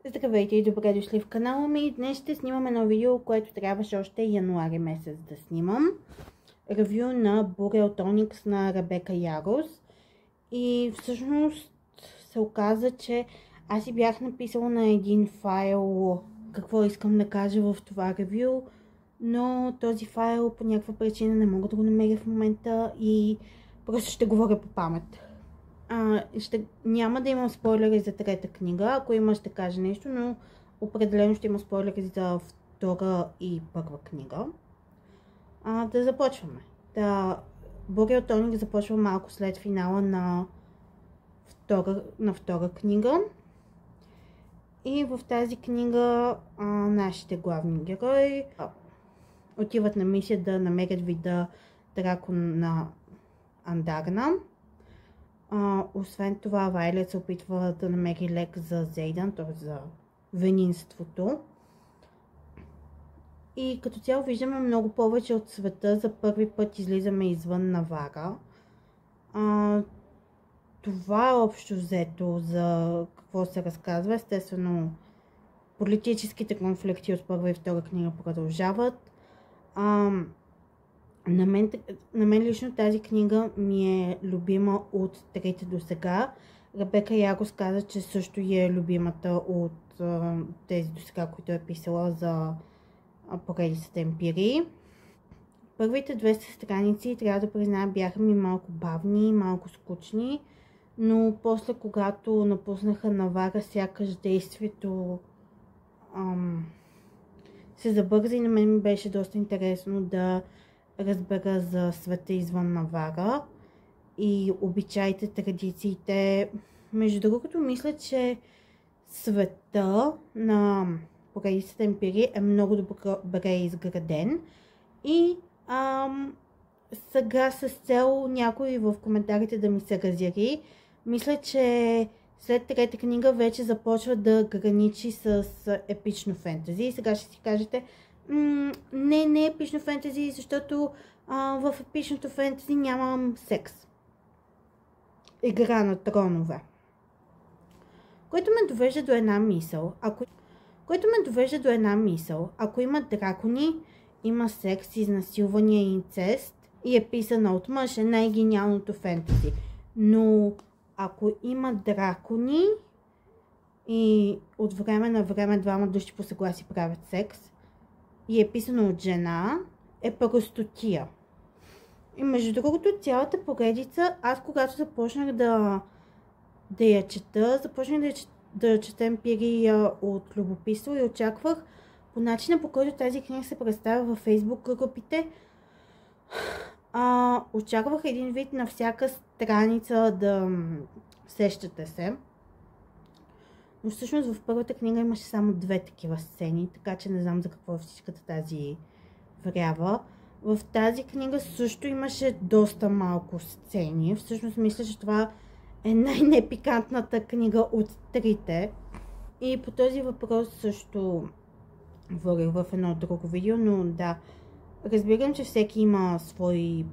Здравейте и добре дошли в канала ми. Днес ще снимам едно видео, което трябваше още януари месец да снимам. Ревю на Boreal Tonics на Ребека Ярос. И всъщност се оказа, че аз си бях написала на един файл какво искам да кажа в това ревю, но този файл по някаква причина не мога да го намеря в момента и просто ще говоря по памет. Няма да имам спойлери за трета книга, ако има ще кажа нещо, но определено ще има спойлери за втора и първа книга. Да започваме. Boreal Tonics започва малко след финала на втора книга. И в тази книга нашите главни герои отиват на мисия да намерят вида дракон на Андарна. Освен това, Вайлет се опитва да намери лек за Зейдан, т.е. за венинството. И като цяло виждаме много повече от света. За първи път излизаме извън Навара. Това е общо взето за какво се разказва. Естествено, политическите конфликти от първа и втора книга продължават. На мен лично тази книга ми е любима от трите до сега. Ребека Ярос каза, че също е любимата от тези до сега, които е писала за поредицата Емпирии. Първите 200 страници, трябва да призная, бяха ми малко бавни, малко скучни, но после, когато напуснаха Навара, сякаш действието се забърза и на мен ми беше доста интересно да разбера за света извън Навара и обичаите, традициите. Между другото, мисля, че света на поредицата Емпирии е много добре изграден и сега с цел някой в коментарите да ми се разяри, мисля, че след трета книга вече започва да граничи с епично фентази. И сега ще си кажете, не е епично фентази, защото в епичното фентази нямам секс. Игра на тронове. Което ме довежда до една мисъл. Ако има дракони, има секс, изнасилвания и инцест и е писана от мъж, е най-гениалното фентази. Но ако има дракони и от време на време двама души по съгласие правят секс и е писано от жена, е простотия. И между другото, цялата поредица, аз когато започнах да я чета, започнах да чета Емпирия от любопитство и очаквах по начина, по който тази книга се представя във Facebook групите. Очаквах един вид на всяка страница да сещате се. Но всъщност в първата книга имаше само 2 такива сцени, така че не знам за какво е всичката тази врява. В тази книга също имаше доста малко сцени. Всъщност мисля, че това е най-непикантната книга от трите. И по този въпрос също говорих в едно друго видео, но да, разбирам, че всеки има свои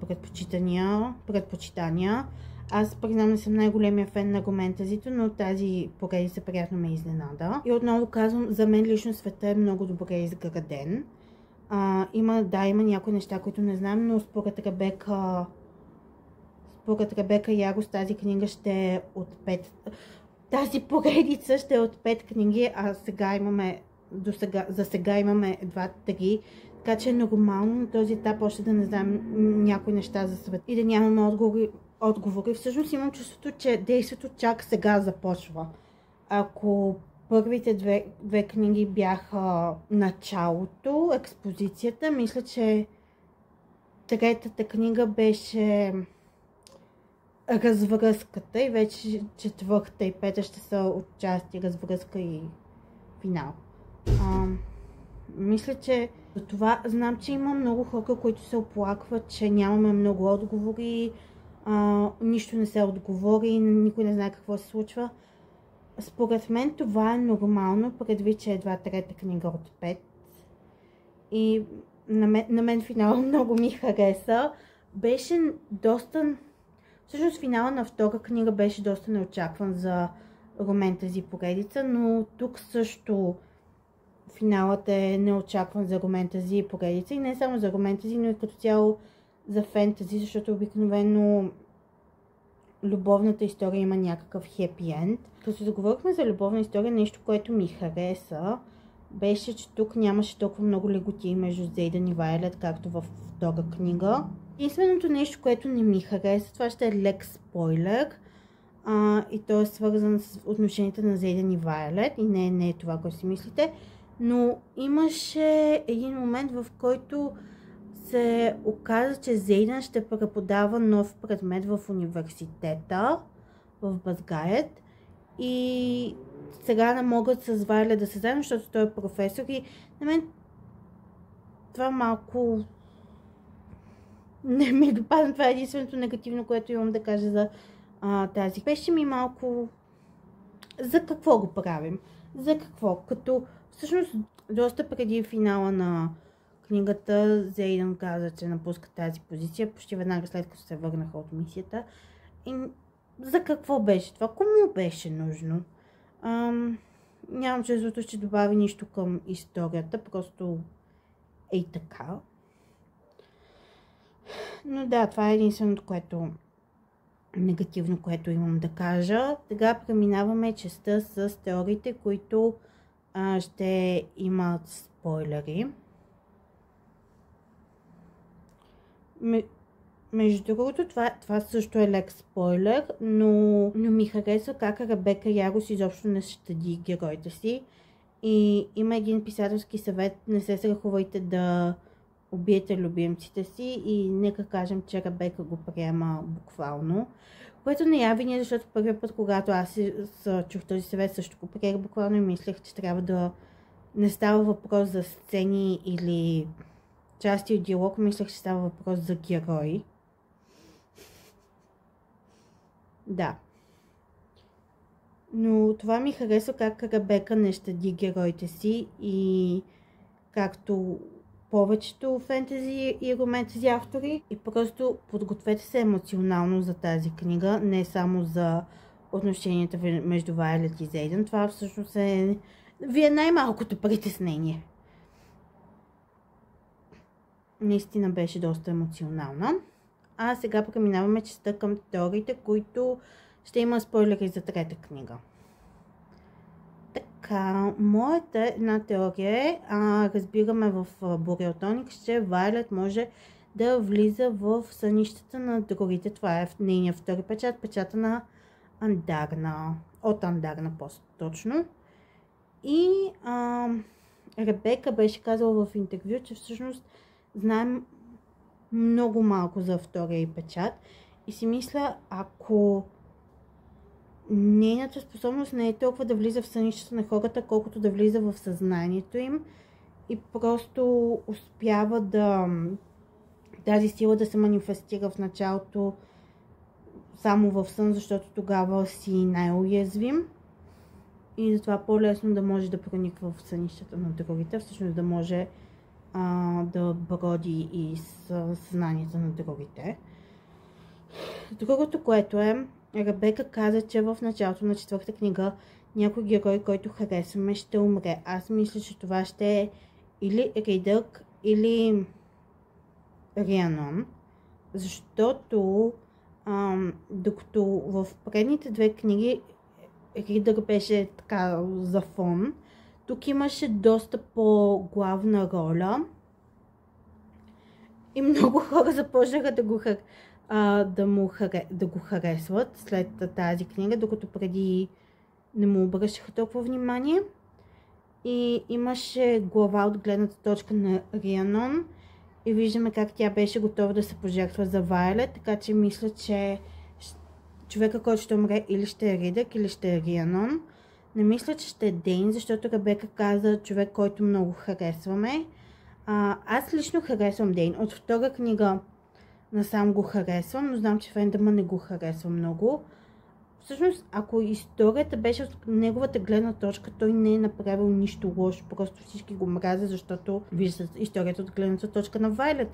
предпочитания. Аз признам, не съм най-големия фен на романтазито, но тази поредица приятно ме изненада. И отново казвам, за мен лично света е много добре изграден. Има някои неща, които не знам, но според Ребека Ярос тази книга ще е от 5. Тази поредица ще е от 5 книги, а за сега имаме 2-3. Така че е нормално на този етап още да не знаем някои неща за света и да нямаме отговори. Всъщност имам чувството, че действието чак сега започва. Ако първите две книги бяха началото, експозицията, мисля, че третата книга беше развръзката и вече четвърта и пета ще са отчасти развръзка и финал. Мисля, че за това знам, че има много хора, които се оплакват, че нямаме много отговори, нищо не се отговори, никой не знае какво се случва. Според мен това е нормално, предвид, че едва трета книга от 5. И на мен финала много ми хареса. Беше доста... Всъщност финала на втора книга беше доста неочакван за романтази поредица, но тук също финалът е неочакван за романтази поредица и не само за романтази, но и като цяло за фентази, защото обикновено любовната история има някакъв хепи енд. Като заговорихме за любовна история, нещо, което ми хареса, беше, че тук нямаше толкова много леготи между Зейдън и Вайлет, както във втора книга. Единственото нещо, което не ми хареса, това ще е лек спойлер. И то е свързан с отношенията на Зейдън и Вайлет. И не е това, което си мислите. Но имаше един момент, в който се оказа, че Зейдън ще преподава нов предмет в университета в Базгаят. И сега не могат с Вайлет да се заедно, защото той е професор. И на мен това малко не ми допадна. Това е единственото негативно, което имам да кажа за тази. Беше ми малко за какво го правим? За какво? Като всъщност доста преди финала на книгата Зейдън каза, че напуска тази позиция, почти веднага след като се върнаха от мисията. И за какво беше това? Кому беше нужно? Нямам чувството, че добави нищо към историята, просто е и така. Но да, това е единственото, което негативно, което имам да кажа. Сега преминаваме частта с теориите, които ще имат спойлери. Между другото, това също е лек спойлер, но ми харесва как Ребека Ярос изобщо не щади героите си. И има един писателски съвет: не се страхувайте да убиете любимците си, и нека кажем, че Ребека го приема буквално. Което не я виня, защото първият път, когато аз чух този съвет, също го приех буквално и мислех, че трябва да не става въпрос за сцени или части от диалог, мислех, че става въпрос за герои. Да. Но това ми харесва, как Ребека не щади героите си, и както повечето фентези и романтези автори, и просто подгответе се емоционално за тази книга, не само за отношенията между Вайлет и Зейдън. Това всъщност ви е най-малкото притеснение. Наистина беше доста емоционална. А сега преминаваме частта към теориите, които ще има спойлери за трета книга. Така, моята една теория е, разбираме в Бореотоникс, че Вайлет може да влиза в сънищата на другите. Това е в нейния втори печат, печата на Андарна, от Андарна по-точно. И Ребека беше казала в интервю, че всъщност знаем много малко за втория и печат. И си мисля, ако нейната способност не е толкова да влиза в сънищата на хората, колкото да влиза в съзнанието им, и просто успява тази сила да се манифестира в началото само в сън, защото тогава си най-уязвим и затова по-лесно да може да прониква в сънищата на другите, всъщност да може да броди и съзнанието на другите. Другото, което е, Ребека каза, че в началото на четвърта книга някой герой, който харесваме, ще умре. Аз мисля, че това ще е или Ридък, или Рианон, защото докато в предните две книги Ридък беше така за фон, тук имаше доста по-главна роля и много хора започнаха да го харесват след тази книга, докато преди не му обръщаха толкова внимание. И имаше глава от гледната точка на Рианон и виждаме как тя беше готова да се пожертва за Вайлет, така че мисля, че човека, който ще умре, или ще е Ридък, или ще е Рианон. Не мисля, че ще е Дейн, защото Ребека каза човек, който много харесваме. Аз лично харесвам Дейн. От втора книга насам го харесвам, но знам, че фендъма не го харесва много. Всъщност, ако историята беше от неговата гледна точка, той не е направил нищо лошо, просто всички го мразят, защото виждат историята от гледната точка на Вайлет.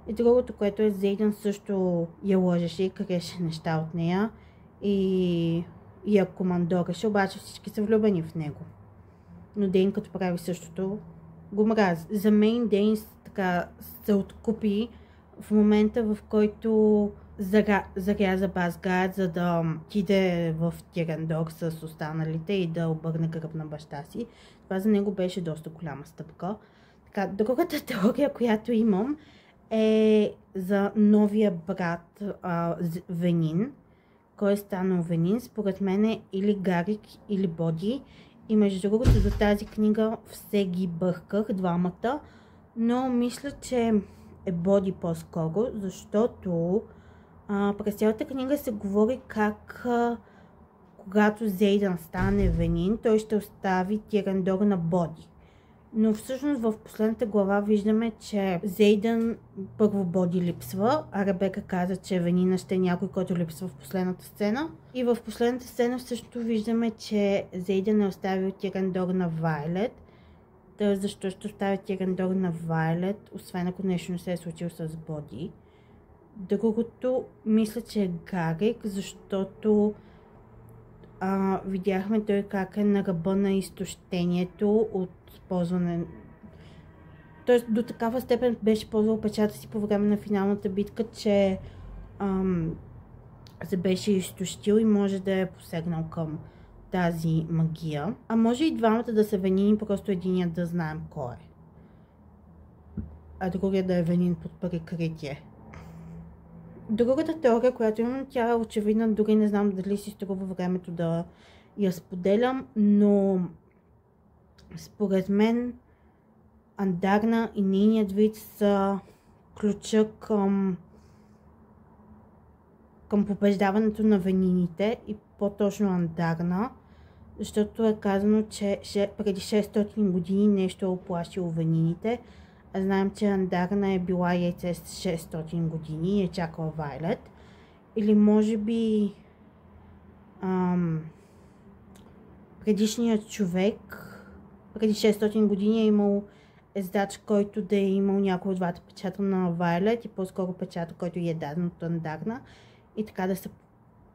И другото, което е, Зейдън също я лъжеше и кареше неща от нея. И и я командореше, обаче всички са влюбени в него. Но Дейн като прави същото, го мрази. За мен Дейн така се откупи в момента, в който заряза Базгард, за да отиде в Тирандор с останалите и да обърне гръб на баща си. Това за него беше доста голяма стъпка. Така, другата теория, която имам, е за новия брат Венин. Кой е станал Венин? Според мен е или Гарик, или Боди. И между другото за тази книга все ги бърках двамата, но мисля, че е Боди по-скоро, защото през цялата книга се говори как когато Зейдан стане Венин, той ще остави Тирандор на Боди. Но всъщност в последната глава виждаме, че Зейдан първо Боди липсва, а Ребека каза, че Венина ще е някой, който липсва в последната сцена. И в последната сцена всъщност виждаме, че Зейдан е оставил Тирандор на Вайлет. Та защо ще оставя Тирандор на Вайлет, освен ако нещо не се е случило с Боди. Другото мисля, че е Гарик, защото видяхме той как е на ръба на изтощението от ползване. Тоест до такава степен беше ползвал печата си по време на финалната битка, че се беше изтощил и може да е посегнал към тази магия. А може и двамата да са Венини, просто единият да знаем кой е. А другият да е Венин под прикритие. Другата теория, която имам, тя е очевидна, дори не знам дали си струва времето да я споделям, но според мен Андарна и нейният вид са ключа към побеждаването на Венините и по-точно Андарна, защото е казано, че преди 600 години нещо е оплашило Венините. Знаем, че Андарна е била яйце с 600 години и е чакала Вайлет. Или може би предишният човек преди 600 години е имал ездач, който да е имал някой от двата печата на Вайлет и по-скоро печата, който е даден от Андарна. И така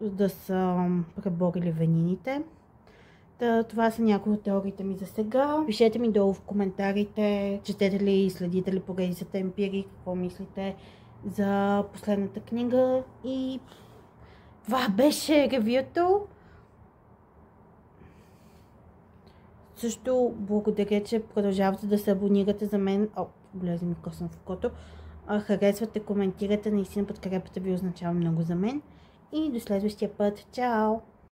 да са преборили Венините. Това са някои от теориите ми за сега. Пишете ми долу в коментарите, четете ли и следите ли поредицата Емпирик, какво мислите за последната книга. И това беше ревюто. Също благодаря, че продължавате да се абонирате за мен. Влезе ми косъм в окото. Харесвате, коментирате, наистина подкрепата ви означава много за мен. И до следващия път. Чао!